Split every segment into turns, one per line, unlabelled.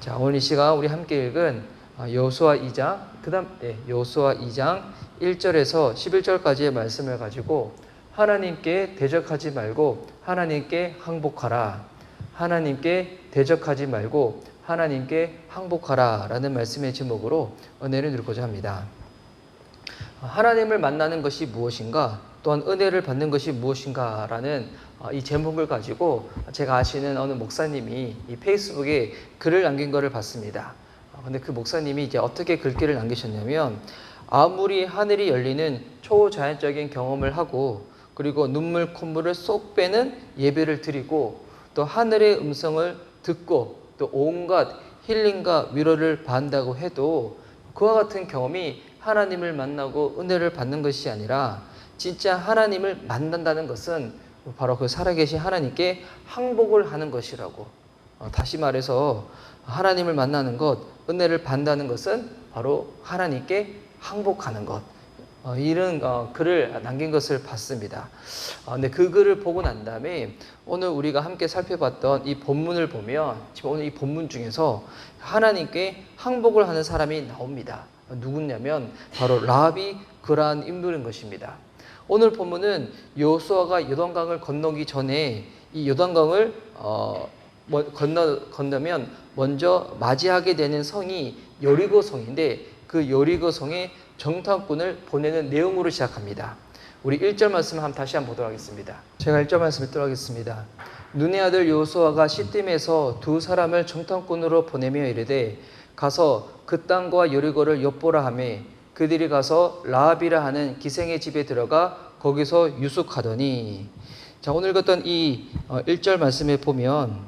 자, 오늘 이 시간 우리 함께 읽은 여호수아 2장, 여호수아 2장 1절에서 11절까지의 말씀을 가지고 하나님께 대적하지 말고 하나님께 항복하라. 하나님께 대적하지 말고 하나님께 항복하라 라는 말씀의 제목으로 은혜를 누리고자 합니다. 하나님을 만나는 것이 무엇인가, 또한 은혜를 받는 것이 무엇인가 라는 이 제목을 가지고 제가 아시는 어느 목사님이 이 페이스북에 글을 남긴 것을 봤습니다. 근데 그 목사님이 이제 어떻게 글귀를 남기셨냐면, 아무리 하늘이 열리는 초자연적인 경험을 하고 그리고 눈물 콧물을 쏙 빼는 예배를 드리고 또 하늘의 음성을 듣고 또 온갖 힐링과 위로를 받는다고 해도 그와 같은 경험이 하나님을 만나고 은혜를 받는 것이 아니라, 진짜 하나님을 만난다는 것은 바로 그 살아계신 하나님께 항복을 하는 것이라고. 다시 말해서 하나님을 만나는 것, 은혜를 받는다는 것은 바로 하나님께 항복하는 것. 이런 글을 남긴 것을 봤습니다. 근데 그 글을 보고 난 다음에 오늘 우리가 함께 살펴봤던 이 본문을 보면, 지금 오늘 이 본문 중에서 하나님께 항복을 하는 사람이 나옵니다. 누구냐면 바로 라합이 그러한 인물인 것입니다. 오늘 본문은 여호수아가 요단강을 건너기 전에 이 요단강을 건너면 먼저 맞이하게 되는 성이 여리고 성인데, 그 여리고 성에 정탐꾼을 보내는 내용으로 시작합니다. 우리 1절 말씀 다시 한번 보도록 하겠습니다. 제가 1절 말씀을 읽도록 하겠습니다. 눈의 아들 여호수아가 시딤에서 두 사람을 정탐꾼으로 보내며 이르되, 가서 그 땅과 여리고를 엿보라 하매 그들이 가서 라합이라 하는 기생의 집에 들어가 거기서 유숙하더니. 자, 오늘 읽었던 이 1절 말씀에 보면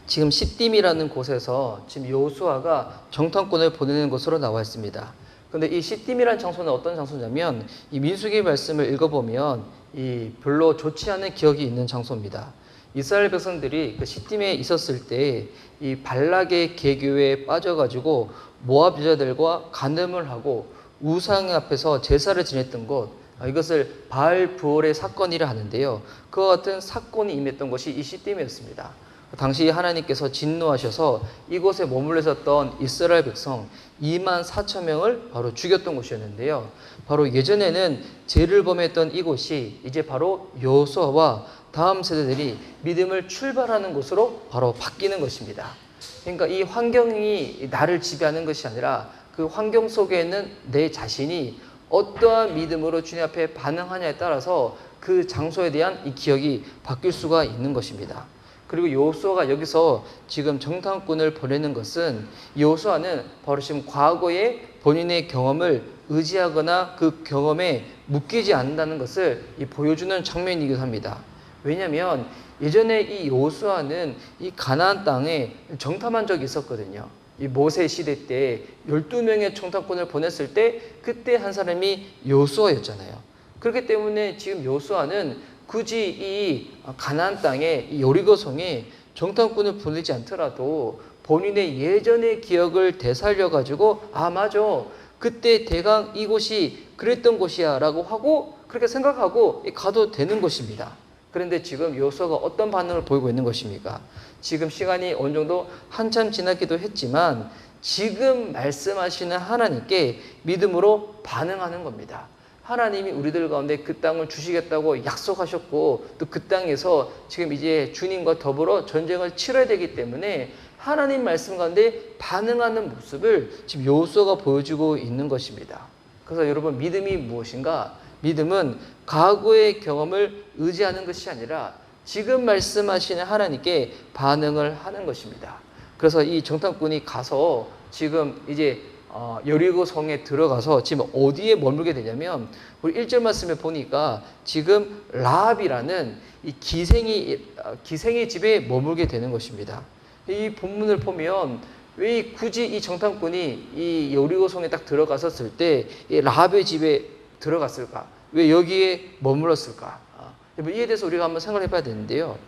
지금 시딤이라는 곳에서 지금 여호수아가 정탐꾼을 보내는 곳으로 나와 있습니다. 그런데 이 시딤이라는 장소는 어떤 장소냐면, 이 민수기 말씀을 읽어보면 이 별로 좋지 않은 기억이 있는 장소입니다. 이스라엘 백성들이 그 시딤에 있었을 때 이 발락의 계교에 빠져가지고 모압 여자들과 간음을 하고 우상 앞에서 제사를 지냈던 곳, 이것을 바알 부올의 사건이라 하는데요. 그와 같은 사건이 임했던 것이 이 시딤이었습니다. 당시 하나님께서 진노하셔서 이곳에 머물러 있었던 이스라엘 백성 2만 4천 명을 바로 죽였던 곳이었는데요. 바로 예전에는 죄를 범했던 이곳이 이제 바로 여호수아와 다음 세대들이 믿음을 출발하는 곳으로 바로 바뀌는 것입니다. 그러니까 이 환경이 나를 지배하는 것이 아니라 그 환경 속에 있는 내 자신이 어떠한 믿음으로 주님 앞에 반응하냐에 따라서 그 장소에 대한 이 기억이 바뀔 수가 있는 것입니다. 그리고 여호수아가 여기서 지금 정탐꾼을 보내는 것은, 여호수아는 바로 지금 과거의 본인의 경험을 의지하거나 그 경험에 묶이지 않는다는 것을 보여주는 장면이기도 합니다. 왜냐하면 예전에 이 여호수아는 이 가나안 땅에 정탐한 적이 있었거든요. 이 모세 시대 때 12명의 정탐꾼을 보냈을 때 그때 한 사람이 여호수아였잖아요. 그렇기 때문에 지금 여호수아는 굳이 이 가나안 땅에 이 여리고 성에 정탐꾼을 보내지 않더라도 본인의 예전의 기억을 되살려 가지고, 아 맞아, 그때 대강 이곳이 그랬던 곳이야 라고 하고 그렇게 생각하고 가도 되는 것입니다. 그런데 지금 여호수아가 어떤 반응을 보이고 있는 것입니까? 지금 시간이 어느 정도 한참 지났기도 했지만 지금 말씀하시는 하나님께 믿음으로 반응하는 겁니다. 하나님이 우리들 가운데 그 땅을 주시겠다고 약속하셨고 또 그 땅에서 지금 이제 주님과 더불어 전쟁을 치러야 되기 때문에 하나님 말씀 가운데 반응하는 모습을 지금 여호수아가 보여주고 있는 것입니다. 그래서 여러분, 믿음이 무엇인가? 믿음은 과거의 경험을 의지하는 것이 아니라 지금 말씀하시는 하나님께 반응을 하는 것입니다. 그래서 이 정탐꾼이 가서 지금 이제 여리고 성에 들어가서 지금 어디에 머물게 되냐면, 우리 1절 말씀에 보니까 지금 라합이라는 이 기생의 집에 머물게 되는 것입니다. 이 본문을 보면 왜 굳이 이 정탐꾼이 이 여리고 성에 딱 들어갔었을 때 이 라합의 집에 들어갔을까? 왜 여기에 머물렀을까? 이에 대해서 우리가 한번 생각해 봐야 되는데요.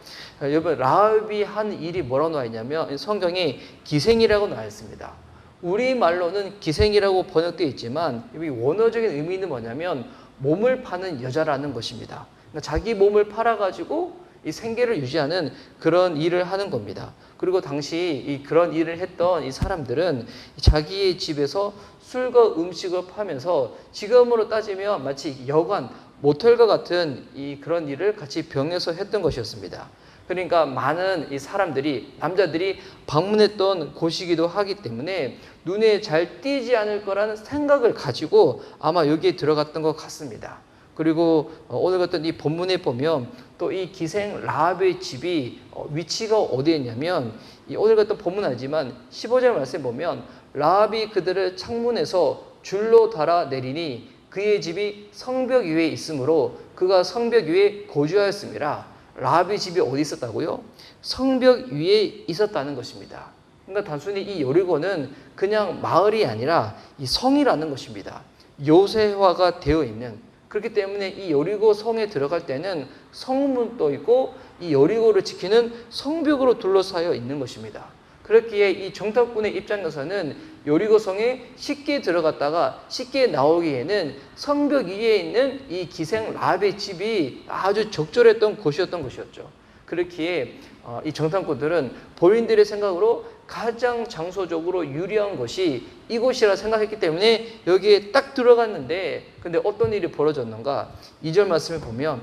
여러분, 라합이 한 일이 뭐라고 나와 있냐면 성경에 기생이라고 나와 있습니다. 우리말로는 기생이라고 번역되어 있지만 이 원어적인 의미는 뭐냐면 몸을 파는 여자라는 것입니다. 그러니까 자기 몸을 팔아가지고 이 생계를 유지하는 그런 일을 하는 겁니다. 그리고 당시 그런 일을 했던 이 사람들은 자기의 집에서 술과 음식을 파면서 지금으로 따지면 마치 여관, 모텔과 같은 그런 일을 같이 병해서 했던 것이었습니다. 그러니까 많은 이 사람들이, 남자들이 방문했던 곳이기도 하기 때문에 눈에 잘 띄지 않을 거라는 생각을 가지고 아마 여기에 들어갔던 것 같습니다. 그리고 오늘 같은 이 본문에 보면 또 이 기생 라합의 집이 위치가 어디였냐면, 오늘 같은 본문 알지만 15절 말씀에 보면 라합이 그들을 창문에서 줄로 달아 내리니 그의 집이 성벽 위에 있으므로 그가 성벽 위에 거주하였습니다. 라합의 집이 어디 있었다고요? 성벽 위에 있었다는 것입니다. 그러니까 단순히 이 여리고는 그냥 마을이 아니라 이 성이라는 것입니다. 요새화가 되어 있는, 그렇기 때문에 이 여리고 성에 들어갈 때는 성문도 있고 이 여리고를 지키는 성벽으로 둘러싸여 있는 것입니다. 그렇기에 이 정탐꾼의 입장에서는 여리고 성에 쉽게 들어갔다가 쉽게 나오기에는 성벽 위에 있는 이 기생 라합의 집이 아주 적절했던 곳이었던 것이었죠. 그렇기에 이 정탐꾼들은 본인들의 생각으로 가장 장소적으로 유리한 것이 이곳이라 생각했기 때문에 여기에 딱 들어갔는데, 근데 어떤 일이 벌어졌는가? 2절 말씀을 보면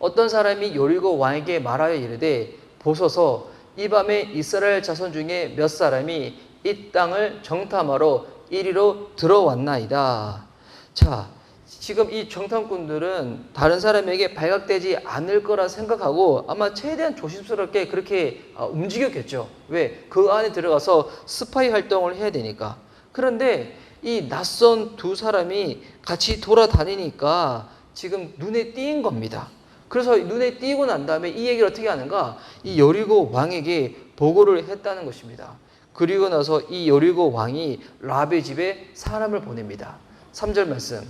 어떤 사람이 여리고 왕에게 말하여 이르되 보소서 이 밤에 이스라엘 자손 중에 몇 사람이 이 땅을 정탐하러 이리로 들어왔나이다. 자, 지금 이 정탐꾼들은 다른 사람에게 발각되지 않을 거라 생각하고 아마 최대한 조심스럽게 그렇게 움직였겠죠. 왜? 그 안에 들어가서 스파이 활동을 해야 되니까. 그런데 이 낯선 두 사람이 같이 돌아다니니까 지금 눈에 띄인 겁니다. 그래서 눈에 띄고 난 다음에 이 얘기를 어떻게 하는가? 이 여리고 왕에게 보고를 했다는 것입니다. 그리고 나서 이 여리고 왕이 라합의 집에 사람을 보냅니다. 3절 말씀.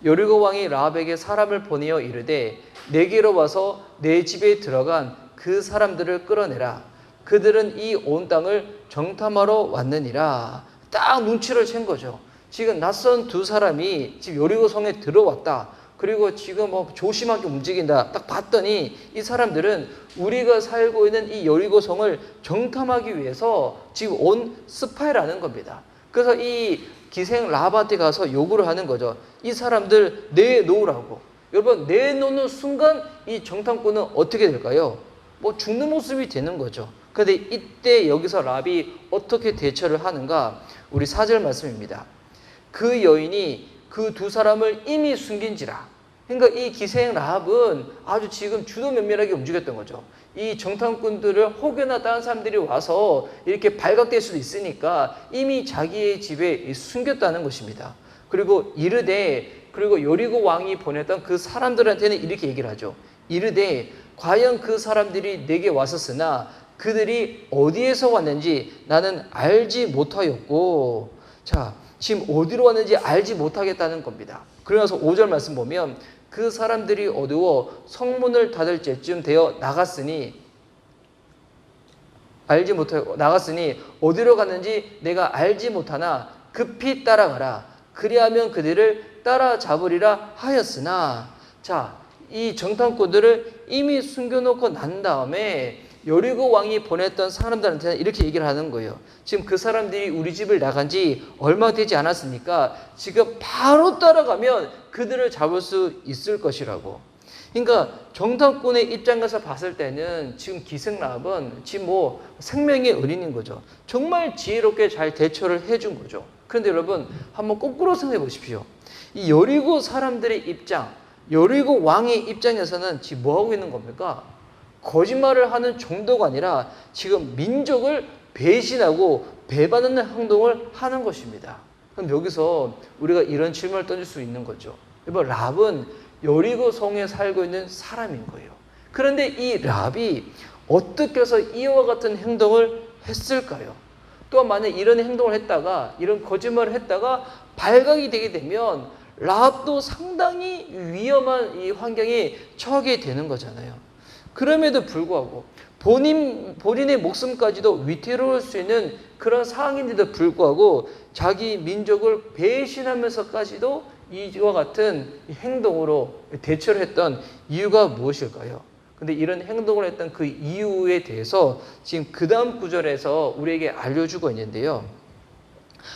여리고 왕이 라합에게 사람을 보내어 이르되 내게로 와서 내 집에 들어간 그 사람들을 끌어내라. 그들은 이 온 땅을 정탐하러 왔느니라. 딱 눈치를 챈 거죠. 지금 낯선 두 사람이 지금 여리고 성에 들어왔다. 그리고 지금 조심하게 움직인다. 딱 봤더니 이 사람들은 우리가 살고 있는 이 여리고 성을 정탐하기 위해서 지금 온 스파이라는 겁니다. 그래서 이 기생 라합한테 가서 요구를 하는 거죠. 이 사람들 내놓으라고. 여러분, 내놓는 순간 이 정탐꾼은 어떻게 될까요? 죽는 모습이 되는 거죠. 그런데 이때 여기서 라합이 어떻게 대처를 하는가? 우리 4절 말씀입니다. 그 여인이 그 두 사람을 이미 숨긴지라. 그러니까 이 기생 라합은 아주 지금 주도 면밀하게 움직였던 거죠. 이 정탐꾼들을 혹여나 다른 사람들이 와서 이렇게 발각될 수도 있으니까 이미 자기의 집에 숨겼다는 것입니다. 그리고 그리고 여리고 왕이 보냈던 그 사람들한테는 이렇게 얘기를 하죠. 이르되 과연 그 사람들이 내게 왔었으나 그들이 어디에서 왔는지 나는 알지 못하였고. 자, 지금 어디로 왔는지 알지 못하겠다는 겁니다. 그러면서 5절 말씀 보면 그 사람들이 어두워 성문을 닫을 때쯤 되어 나갔으니 어디로 갔는지 내가 알지 못하나 급히 따라가라. 그리하면 그들을 따라잡으리라 하였으나. 자, 이 정탐꾼들을 이미 숨겨놓고 난 다음에 여리고 왕이 보냈던 사람들한테는 이렇게 얘기를 하는 거예요. 지금 그 사람들이 우리 집을 나간 지 얼마 되지 않았으니까 지금 바로 따라가면 그들을 잡을 수 있을 것이라고. 그러니까 정탐꾼의 입장에서 봤을 때는 지금 기생 라합은 지금 생명의 은인인 거죠. 정말 지혜롭게 잘 대처를 해준 거죠. 그런데 여러분, 한번 거꾸로 생각해 보십시오. 이 여리고 사람들의 입장, 여리고 왕의 입장에서는 지금 뭐 하고 있는 겁니까? 거짓말을 하는 정도가 아니라 지금 민족을 배신하고 배반하는 행동을 하는 것입니다. 그럼 여기서 우리가 이런 질문을 던질 수 있는 거죠. 여러분, 라합은 여리고 성에 살고 있는 사람인 거예요. 그런데 이 라합이 어떻게 해서 이와 같은 행동을 했을까요? 또한 만약 이런 행동을 했다가, 이런 거짓말을 했다가 발각이 되게 되면 라합도 상당히 위험한 이 환경에 처하게 되는 거잖아요. 그럼에도 불구하고 본인의 목숨까지도 위태로울 수 있는 그런 상황인데도 불구하고 자기 민족을 배신하면서까지도 이와 같은 행동으로 대처를 했던 이유가 무엇일까요? 근데 이런 행동을 했던 그 이유에 대해서 지금 그 다음 구절에서 우리에게 알려주고 있는데요.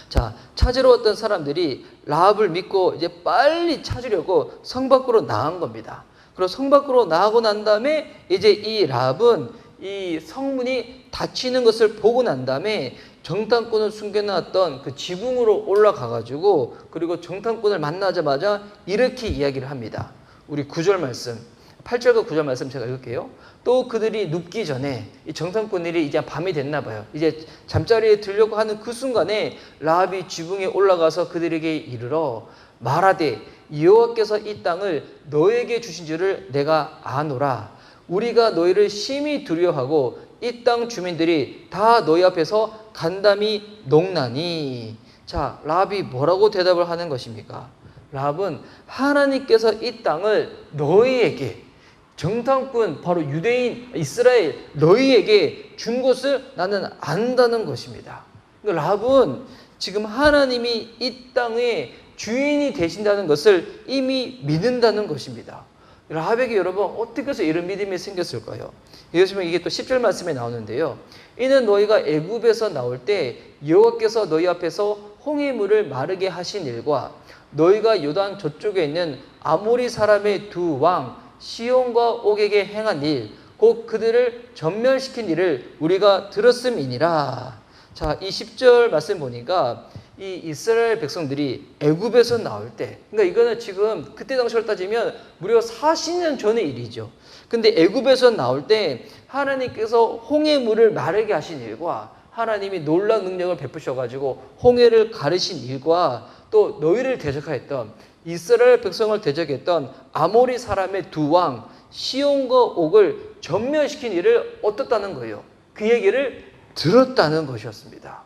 자, 찾으러 왔던 사람들이 라합을 믿고 이제 빨리 찾으려고 성 밖으로 나간 겁니다. 그리고 성 밖으로 나가고 난 다음에 이제 이 라합은 이 성문이 닫히는 것을 보고 난 다음에 정탐꾼을 숨겨놨던 그 지붕으로 올라가가지고 그리고 정탐꾼을 만나자마자 이렇게 이야기를 합니다. 우리 9절 말씀, 8절과 9절 말씀 제가 읽을게요. 또 그들이 눕기 전에 이 정탐꾼들이 이제 밤이 됐나 봐요. 이제 잠자리에 들려고 하는 그 순간에 라합이 지붕에 올라가서 그들에게 이르러 말하되 여호와께서 이 땅을 너에게 주신 줄을 내가 아노라. 우리가 너희를 심히 두려워하고 이 땅 주민들이 다 너희 앞에서 간담이 녹나니. 자, 라합이 뭐라고 대답을 하는 것입니까? 라합은 하나님께서 이 땅을 너희에게, 정탐꾼 바로 유대인 이스라엘 너희에게 준 것을 나는 안다는 것입니다. 라합은 지금 하나님이 이 땅의 주인이 되신다는 것을 이미 믿는다는 것입니다. 라합에게 여러분 어떻게 해서 이런 믿음이 생겼을까요? 이게 또 10절 말씀에 나오는데요. 이는 너희가 애굽에서 나올 때 여호와께서 너희 앞에서 홍해 물을 마르게 하신 일과 너희가 요단 저쪽에 있는 아모리 사람의 두 왕 시온과 옥에게 행한 일, 곧 그들을 전멸시킨 일을 우리가 들었음이니라. 자, 이 10절 말씀 보니까 이 이스라엘 백성들이 애굽에서 나올 때, 그러니까 이거는 지금 그때 당시로 따지면 무려 40년 전의 일이죠. 근데 애굽에서 나올 때 하나님께서 홍해 물을 마르게 하신 일과 하나님이 놀라운 능력을 베푸셔가지고 홍해를 가르신 일과 또 너희를 대적하였던 이스라엘 백성을 대적했던 아모리 사람의 두 왕 시온과 옥을 전멸시킨 일을 어떻다는 거예요? 그 얘기를 들었다는 것이었습니다.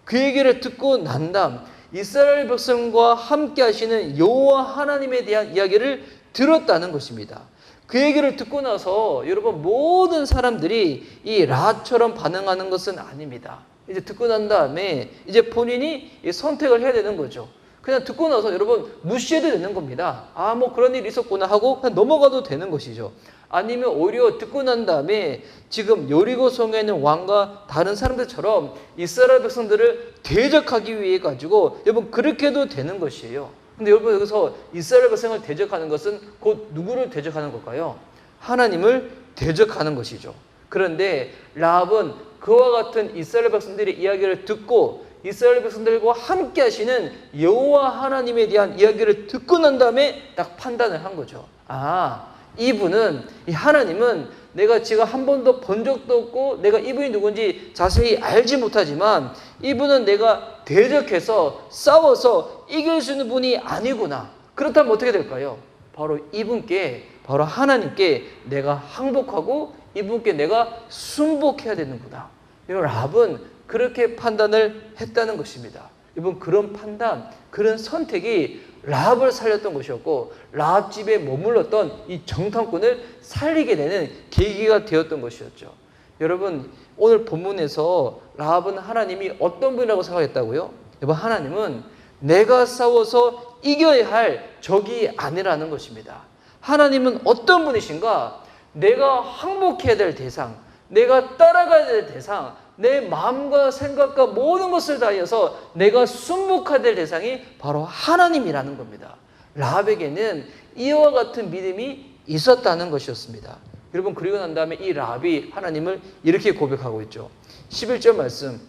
그 얘기를 듣고 난 다음 이스라엘 백성과 함께 하시는 여호와 하나님에 대한 이야기를 들었다는 것입니다. 그 얘기를 듣고 나서 여러분 모든 사람들이 이 라합처럼 반응하는 것은 아닙니다. 이제 듣고 난 다음에 이제 본인이 선택을 해야 되는 거죠. 그냥 듣고 나서 여러분 무시해도 되는 겁니다. 아, 뭐 그런 일이 있었구나 하고 그냥 넘어가도 되는 것이죠. 아니면 오히려 듣고 난 다음에 지금 여리고 성에 있는 왕과 다른 사람들처럼 이스라엘 백성들을 대적하기 위해 가지고 여러분 그렇게 해도 되는 것이에요. 근데 여러분 여기서 이스라엘 백성을 대적하는 것은 곧 누구를 대적하는 걸까요? 하나님을 대적하는 것이죠. 그런데 라합은 그와 같은 이스라엘 백성들의 이야기를 듣고 이스라엘 백성들과 함께 하시는 여호와 하나님에 대한 이야기를 듣고 난 다음에 딱 판단을 한 거죠. 아, 이분은, 이 하나님은 내가 지금 한 번도 본 적도 없고 내가 이분이 누군지 자세히 알지 못하지만 이분은 내가 대적해서 싸워서 이길 수 있는 분이 아니구나. 그렇다면 어떻게 될까요? 바로 이분께, 바로 하나님께 내가 항복하고 이분께 내가 순복해야 되는구나. 여러분, 라합은 그렇게 판단을 했다는 것입니다. 이번 그런 판단, 그런 선택이 라합을 살렸던 것이었고 라합 집에 머물렀던 이 정탐꾼을 살리게 되는 계기가 되었던 것이었죠. 여러분, 오늘 본문에서 라합은 하나님이 어떤 분이라고 생각했다고요? 여러분, 하나님은 내가 싸워서 이겨야 할 적이 아니라는 것입니다. 하나님은 어떤 분이신가? 내가 항복해야 될 대상, 내가 따라가야 될 대상, 내 마음과 생각과 모든 것을 다하여서 내가 순복해야 될 대상이 바로 하나님이라는 겁니다. 라합에게는 이와 같은 믿음이 있었다는 것이었습니다. 여러분, 그리고 난 다음에 이 라합이 하나님을 이렇게 고백하고 있죠. 11절 말씀,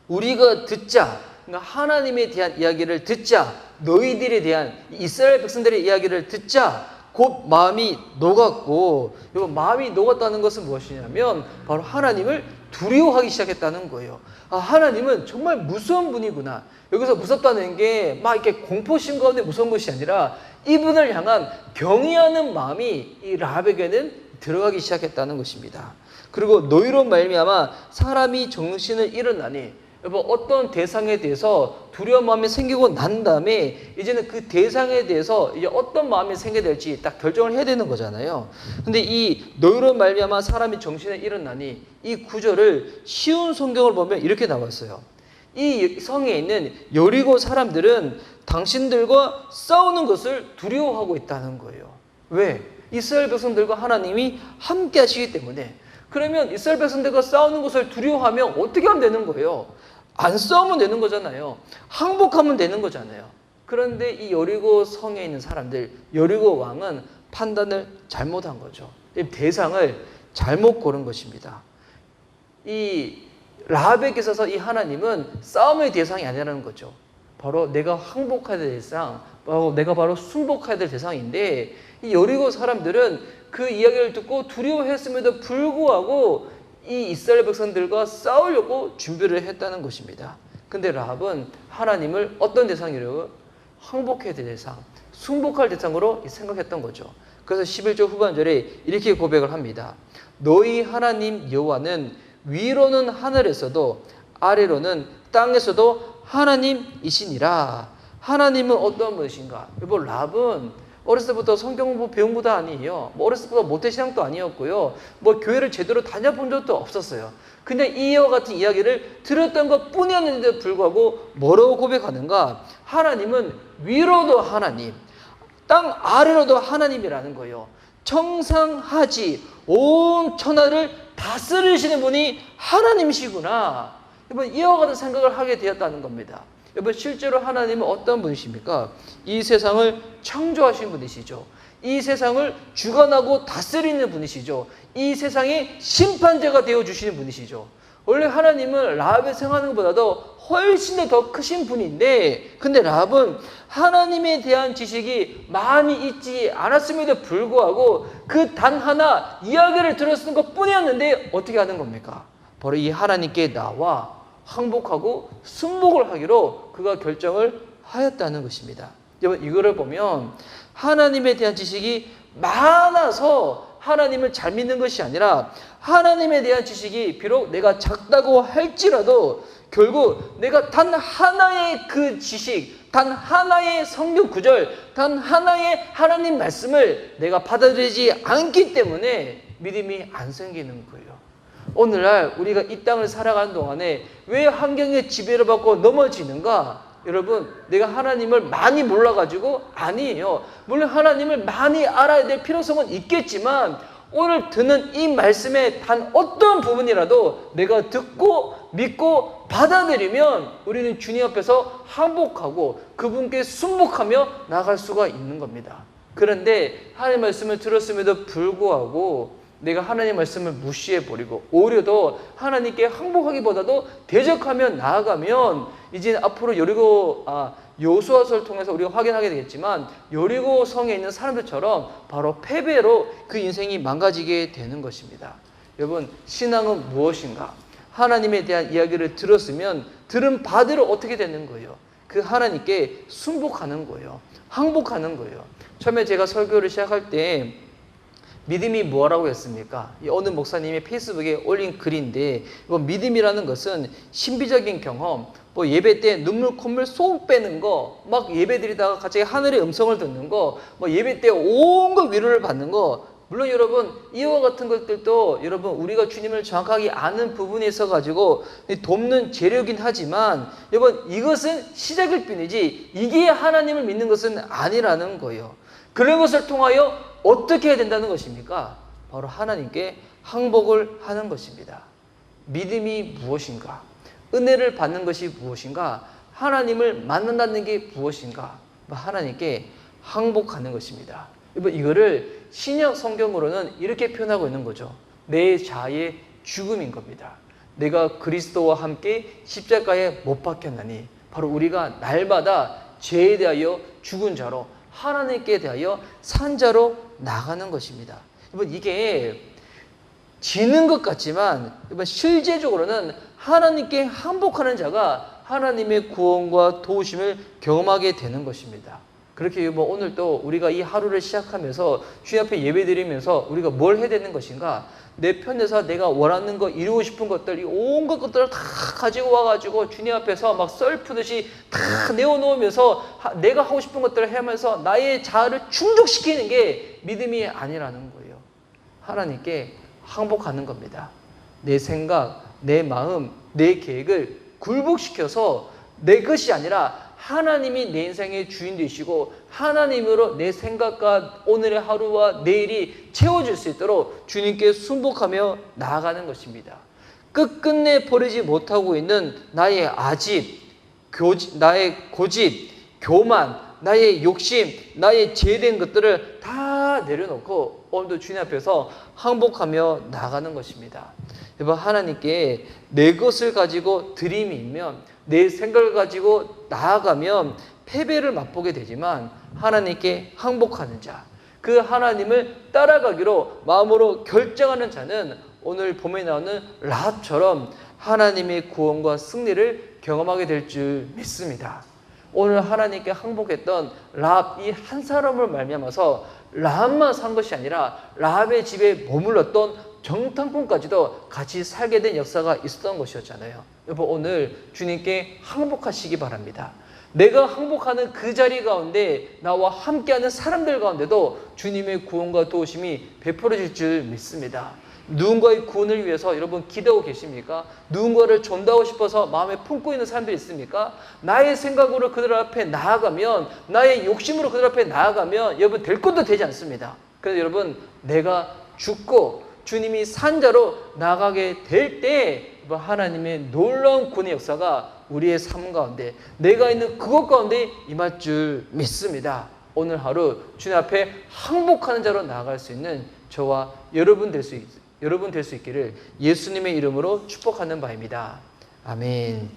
우리가 듣자, 그러니까 하나님에 대한 이야기를 듣자, 너희들에 대한 이스라엘 백성들의 이야기를 듣자 곧 마음이 녹았고, 여러분, 마음이 녹았다는 것은 무엇이냐면 바로 하나님을 두려워하기 시작했다는 거예요. 아, 하나님은 정말 무서운 분이구나. 여기서 무섭다는 게 막 이렇게 공포심 가운데 무서운 것이 아니라 이분을 향한 경외하는 마음이 이 라합에게는 들어가기 시작했다는 것입니다. 그리고 너희로 말미암아 사람이 정신을 잃었나니, 여러분, 어떤 대상에 대해서 두려운 마음이 생기고 난 다음에 이제는 그 대상에 대해서 이제 어떤 마음이 생겨야 될지 딱 결정을 해야 되는 거잖아요. 근데 이 너희로 말미암아 사람이 정신을 잃었나니, 이 구절을 쉬운 성경을 보면 이렇게 나왔어요. 이 성에 있는 여리고 사람들은 당신들과 싸우는 것을 두려워하고 있다는 거예요. 왜? 이스라엘 백성들과 하나님이 함께 하시기 때문에, 그러면 이스라엘 백성들과 싸우는 것을 두려워하면 어떻게 하면 되는 거예요? 안 싸우면 되는 거잖아요. 항복하면 되는 거잖아요. 그런데 이 여리고 성에 있는 사람들, 여리고 왕은 판단을 잘못한 거죠. 대상을 잘못 고른 것입니다. 이 라합에게 있어서 이 하나님은 싸움의 대상이 아니라는 거죠. 바로 내가 항복해야 될 대상, 내가 바로 순복해야 될 대상인데, 이 여리고 사람들은 그 이야기를 듣고 두려워했음에도 불구하고 이 이스라엘 백성들과 싸우려고 준비를 했다는 것입니다. 근데 라합은 하나님을 어떤 대상이라고? 항복해야 될 대상, 순복할 대상으로 생각했던 거죠. 그래서 11절 후반절에 이렇게 고백을 합니다. 너희 하나님 여호와는 위로는 하늘에서도 아래로는 땅에서도 하나님이시니라. 하나님은 어떤 분이신가? 여러분, 라합은 어렸을 때부터 성경 공부 배운 것도 아니에요. 어렸을 때부터 모태신앙도 아니었고요. 교회를 제대로 다녀본 적도 없었어요. 근데 이와 같은 이야기를 들었던 것 뿐이었는데도 불구하고 뭐라고 고백하는가? 하나님은 위로도 하나님, 땅 아래로도 하나님이라는 거예요. 청상하지 온 천하를 다스리시는 분이 하나님이시구나. 여러분, 이와 같은 생각을 하게 되었다는 겁니다. 여러분, 실제로 하나님은 어떤 분이십니까? 이 세상을 창조하신 분이시죠. 이 세상을 주관하고 다스리는 분이시죠. 이 세상의 심판자가 되어주시는 분이시죠. 원래 하나님은 라합이 생각하는 것보다도 훨씬 더 크신 분인데, 근데 라합은 하나님에 대한 지식이 많이 있지 않았음에도 불구하고 그 단 하나 이야기를 들었을 것 뿐이었는데 어떻게 하는 겁니까? 바로 이 하나님께 나와 항복하고 순복을 하기로 그가 결정을 하였다는 것입니다. 여러분, 이거를 보면 하나님에 대한 지식이 많아서 하나님을 잘 믿는 것이 아니라, 하나님에 대한 지식이 비록 내가 작다고 할지라도 결국 내가 단 하나의 그 지식, 단 하나의 성경 구절, 단 하나의 하나님 말씀을 내가 받아들이지 않기 때문에 믿음이 안 생기는 거예요. 오늘날 우리가 이 땅을 살아가는 동안에 왜 환경의 지배를 받고 넘어지는가? 여러분, 내가 하나님을 많이 몰라가지고 아니에요. 물론 하나님을 많이 알아야 될 필요성은 있겠지만, 오늘 듣는 이 말씀의 단 어떤 부분이라도 내가 듣고 믿고 받아들이면 우리는 주님 앞에서 항복하고 그분께 순복하며 나아갈 수가 있는 겁니다. 그런데 하나님의 말씀을 들었음에도 불구하고 내가 하나님의 말씀을 무시해버리고 오히려 더 하나님께 항복하기보다도 대적하며 나아가면, 이제 앞으로 여호수아서를 통해서 우리가 확인하게 되겠지만 여리고 성에 있는 사람들처럼 바로 패배로 그 인생이 망가지게 되는 것입니다. 여러분, 신앙은 무엇인가? 하나님에 대한 이야기를 들었으면 들은 바대로 어떻게 되는 거예요? 그 하나님께 순복하는 거예요. 항복하는 거예요. 처음에 제가 설교를 시작할 때 믿음이 뭐라고 했습니까? 어느 목사님이 페이스북에 올린 글인데, 믿음이라는 것은 신비적인 경험, 예배 때 눈물 콧물 쏙 빼는 거, 막 예배 드리다가 갑자기 하늘의 음성을 듣는 거, 예배 때 온갖 위로를 받는 거. 물론 여러분, 이와 같은 것들도 여러분 우리가 주님을 정확하게 아는 부분에 있어 가지고 돕는 재료긴 하지만, 여러분 이것은 시작일 뿐이지 이게 하나님을 믿는 것은 아니라는 거예요. 그런 것을 통하여 어떻게 해야 된다는 것입니까? 바로 하나님께 항복을 하는 것입니다. 믿음이 무엇인가? 은혜를 받는 것이 무엇인가? 하나님을 만난다는 게 무엇인가? 하나님께 항복하는 것입니다. 이거를 신약 성경으로는 이렇게 표현하고 있는 거죠. 내 자아의 죽음인 겁니다. 내가 그리스도와 함께 십자가에 못 박혔나니, 바로 우리가 날마다 죄에 대하여 죽은 자로 하나님께 대하여 산 자로 나가는 것입니다. 이게 지는 것 같지만 실제적으로는 하나님께 항복하는 자가 하나님의 구원과 도우심을 경험하게 되는 것입니다. 그렇게 오늘 또 우리가 이 하루를 시작하면서 주님 앞에 예배드리면서 우리가 뭘 해야 되는 것인가? 내 편에서 내가 원하는 거, 이루고 싶은 것들, 이 온갖 것들을 다 가지고 와가지고 주님 앞에서 막 썰푸듯이 다 내어놓으면서 내가 하고 싶은 것들을 하면서 나의 자아를 충족시키는 게 믿음이 아니라는 거예요. 하나님께 항복하는 겁니다. 내 생각, 내 마음, 내 계획을 굴복시켜서 내 것이 아니라 하나님이 내 인생의 주인 되시고 하나님으로 내 생각과 오늘의 하루와 내일이 채워질 수 있도록 주님께 순복하며 나아가는 것입니다. 끝끝내 버리지 못하고 있는 나의 아집, 나의 고집, 교만, 나의 욕심, 나의 죄된 것들을 다 내려놓고 오늘도 주님 앞에서 항복하며 나아가는 것입니다. 여러분, 하나님께 내 것을 가지고 들이밀면, 내 생각을 가지고 나아가면 패배를 맛보게 되지만 하나님께 항복하는 자, 그 하나님을 따라가기로 마음으로 결정하는 자는 오늘 본문에 나오는 라합처럼 하나님의 구원과 승리를 경험하게 될 줄 믿습니다. 오늘 하나님께 항복했던 라합 이 한 사람을 말미암아서 라합만 산 것이 아니라 라합의 집에 머물렀던 정탐꾼까지도 같이 살게 된 역사가 있었던 것이었잖아요. 여러분, 오늘 주님께 항복하시기 바랍니다. 내가 항복하는 그 자리 가운데 나와 함께하는 사람들 가운데도 주님의 구원과 도우심이 베풀어질 줄 믿습니다. 누군가의 구원을 위해서 여러분 기도하고 계십니까? 누군가를 전도하고 싶어서 마음에 품고 있는 사람들이 있습니까? 나의 생각으로 그들 앞에 나아가면, 나의 욕심으로 그들 앞에 나아가면 여러분 될 것도 되지 않습니다. 그래서 여러분, 내가 죽고 주님이 산 자로 나가게 될 때 하나님의 놀라운 구원의 역사가 우리의 삶 가운데, 내가 있는 그것 가운데 임할 줄 믿습니다. 오늘 하루 주님 앞에 항복하는 자로 나아갈 수 있는 저와 여러분 될 수 있기를 예수님의 이름으로 축복하는 바입니다. 아멘.